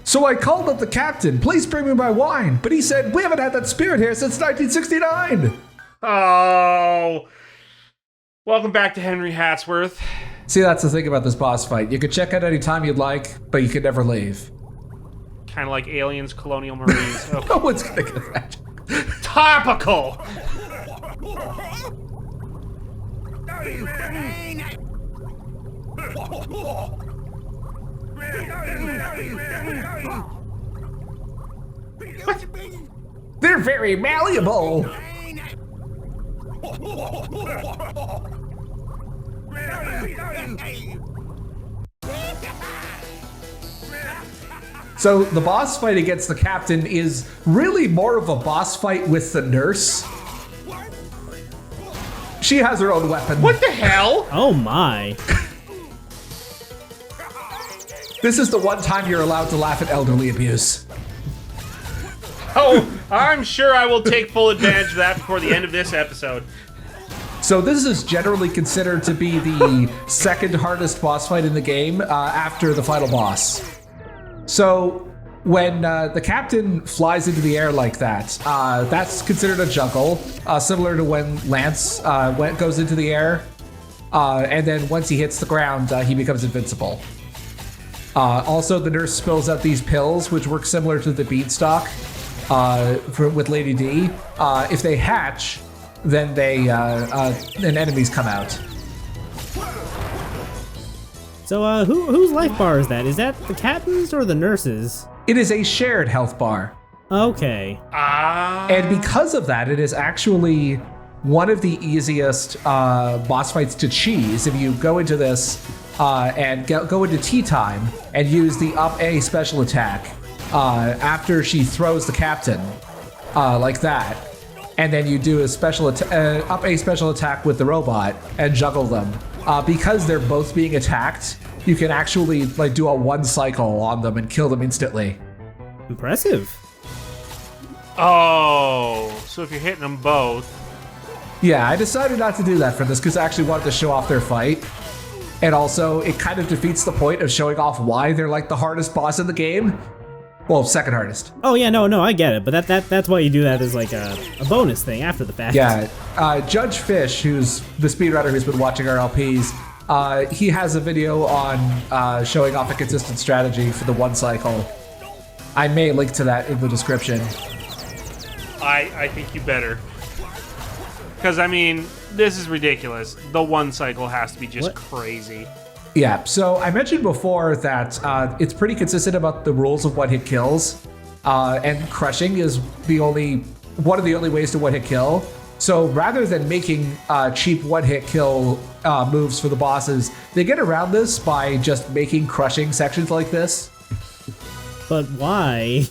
So I called up the captain, please bring me my wine. But he said, we haven't had that spirit here since 1969. Oh. Welcome back to Henry Hatsworth. See, that's the thing about this boss fight. You can check out any time you'd like, but you can never leave. Kind of like Aliens, Colonial Marines. Okay. No one's gonna get that. Topical! What? They're very malleable. So the boss fight against the captain is really more of a boss fight with the nurse. She has her own weapon. What the hell? Oh my. This is the one time you're allowed to laugh at elderly abuse. Oh, I'm sure I will take full advantage of that before the end of this episode. So this is generally considered to be the second hardest boss fight in the game after the final boss. So when the captain flies into the air like that, that's considered a juggle, similar to when Lance goes into the air. And then once he hits the ground, he becomes invincible. Also, the nurse spills out these pills, which work similar to the beanstalk with Lady D. If they hatch, then then enemies come out. So, whose life bar is that? Is that the captain's or the nurse's? It is a shared health bar. Okay. And because of that, it is actually one of the easiest boss fights to cheese. If you go into this and go into tea time and use the up A special attack after she throws the captain, like that, and then you do a special up A special attack with the robot and juggle them. Because they're both being attacked, you can actually like do a one cycle on them and kill them instantly. Impressive. Oh, so if you're hitting them both. Yeah, I decided not to do that for this because I actually wanted to show off their fight. And also, it kind of defeats the point of showing off why they're like the hardest boss in the game. Well, second hardest. Oh yeah, no, I get it, but that's why you do that as like a bonus thing after the fact. Yeah, Judge Fish, who's the speedrunner who's been watching our LPs, he has a video on showing off a consistent strategy for the one cycle. I may link to that in the description. I think you better. Because, I mean, this is ridiculous. The one cycle has to be just crazy. Yeah, so I mentioned before that it's pretty consistent about the rules of one-hit kills, and crushing is one of the only ways to one-hit kill. So rather than making cheap one-hit kill moves for the bosses, they get around this by just making crushing sections like this. But why?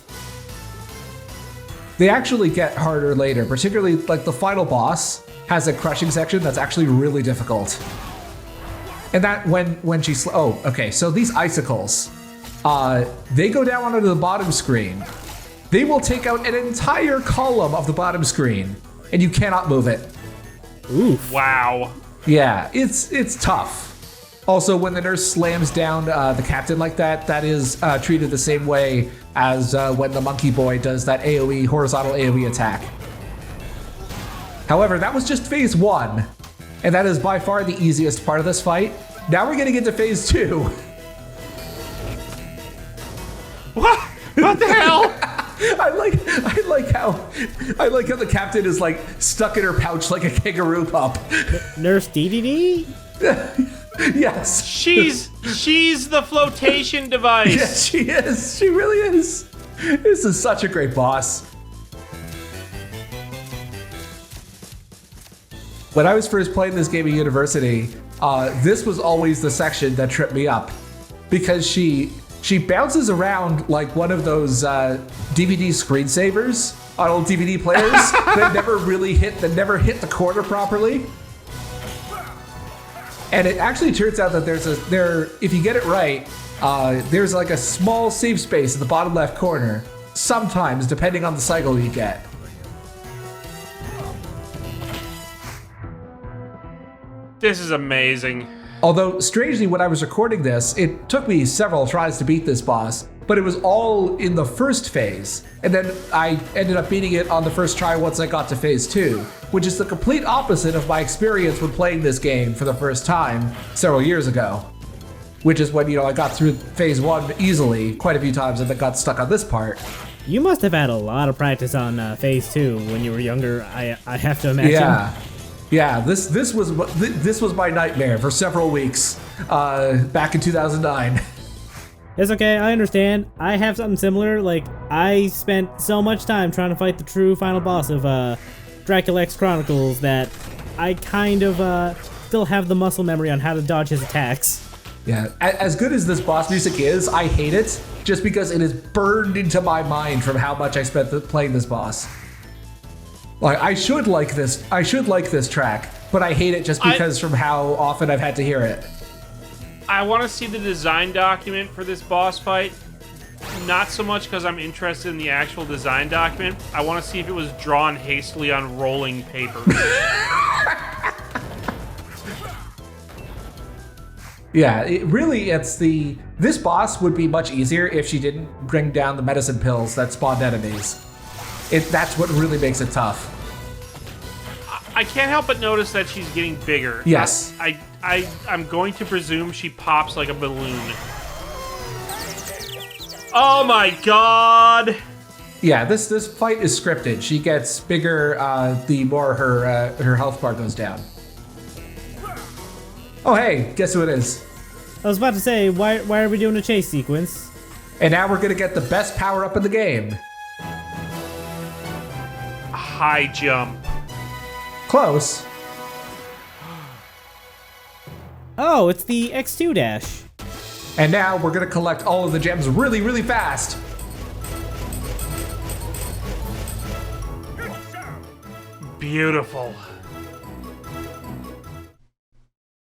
They actually get harder later, particularly like the final boss has a crushing section that's actually really difficult. And that when she so these icicles, they go down onto the bottom screen. They will take out an entire column of the bottom screen, and you cannot move it. Oof. Wow. Yeah, it's tough. Also, when the nurse slams down the captain like that, that is treated the same way as when the monkey boy does that AoE, horizontal AoE attack. However, that was just phase 1. And that is by far the easiest part of this fight. Now we're gonna get to phase 2. What? What the hell? I like how the captain is like stuck in her pouch like a kangaroo pup. Nurse DDD? Yes. She's the flotation device. Yes, she is. She really is. This is such a great boss. When I was first playing this game at university, this was always the section that tripped me up because she bounces around like one of those DVD screensavers on old DVD players that never hit the corner properly. And it actually turns out that if you get it right, there's like a small save space in the bottom left corner, sometimes depending on the cycle you get. This is amazing. Although, strangely, when I was recording this, it took me several tries to beat this boss. but it was all in the first phase. And then I ended up beating it on the first try once I got to phase 2, which is the complete opposite of my experience when playing this game for the first time several years ago. Which is when, I got through phase 1 easily quite a few times and then got stuck on this part. You must have had a lot of practice on phase 2 when you were younger, I have to imagine. Yeah, this was my nightmare for several weeks back in 2009. It's okay, I understand. I have something similar. Like, I spent so much time trying to fight the true final boss of Dracula X Chronicles that I kind of still have the muscle memory on how to dodge his attacks. Yeah, as good as this boss music is, I hate it just because it is burned into my mind from how much I spent playing this boss. Like, I should like this track, but I hate it just because from how often I've had to hear it. I want to see the design document for this boss fight. Not so much because I'm interested in the actual design document. I want to see if it was drawn hastily on rolling paper. Yeah, this boss would be much easier if she didn't bring down the medicine pills that spawned enemies. That's what really makes it tough. I can't help but notice that she's getting bigger. Yes. I'm going to presume she pops like a balloon. Oh my god! Yeah, this fight is scripted. She gets bigger the more her health bar goes down. Oh hey, guess who it is? I was about to say, why are we doing a chase sequence? And now we're gonna get the best power-up in the game. High jump. Close. Oh, it's the X2 dash. And now we're gonna collect all of the gems really, really fast. Beautiful.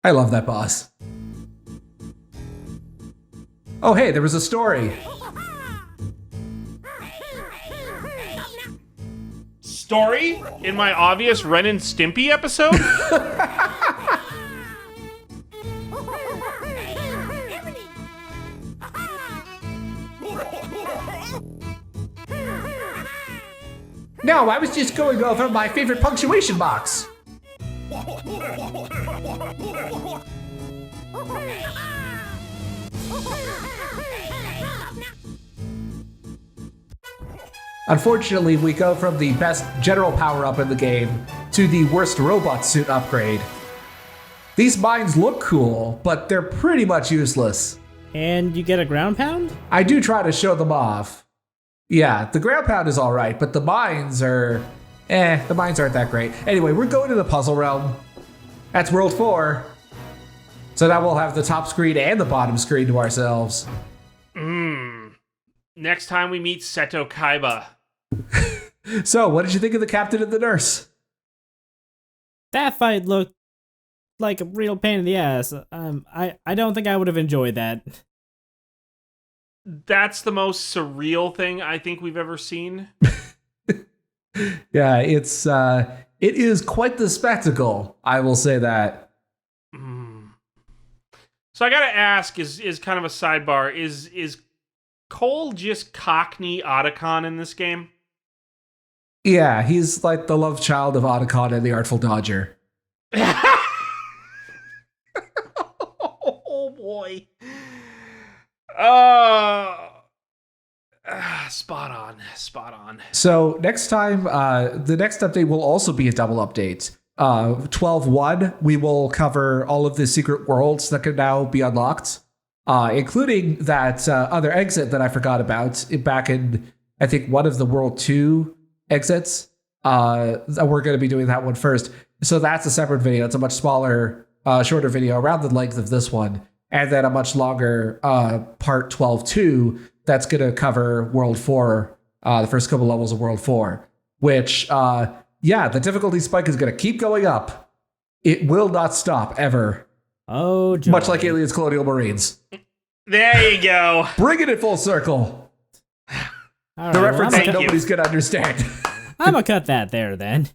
I love that boss. Oh hey, there was a story. Story? In my obvious Ren and Stimpy episode? No, I was just going over my favorite punctuation box. Unfortunately, we go from the best general power-up in the game to the worst robot suit upgrade. These mines look cool, but they're pretty much useless. And you get a ground pound? I do try to show them off. Yeah, the ground pound is alright, but the mines are... the mines aren't that great. Anyway, we're going to the puzzle realm. That's World 4. So now we'll have the top screen and the bottom screen to ourselves. Next time we meet Seto Kaiba. So, what did you think of the captain and the nurse? That fight looked like a real pain in the ass. I don't think I would have enjoyed that. That's the most surreal thing I think we've ever seen. Yeah, it is quite the spectacle, I will say that. So I gotta ask, is kind of a sidebar, is Cole just Cockney Otacon in this game? Yeah, he's like the love child of Otacon and the Artful Dodger. Oh boy. Spot on. So next time, the next update will also be a double update. 12.1, we will cover all of the secret worlds that can now be unlocked, including that other exit that I forgot about back in, I think, one of the World 2 exits. We're going to be doing that one first. So that's a separate video. It's a much smaller, shorter video around the length of this one. And then a much longer part 12.2 that's going to cover World 4, the first couple levels of World 4, which, the difficulty spike is going to keep going up. It will not stop, ever. Oh, joy. Much like Aliens Colonial Marines. There you go. Bringing it full circle. All The right, reference thank that you. nobody's going to understand. I'm gonna cut that there then.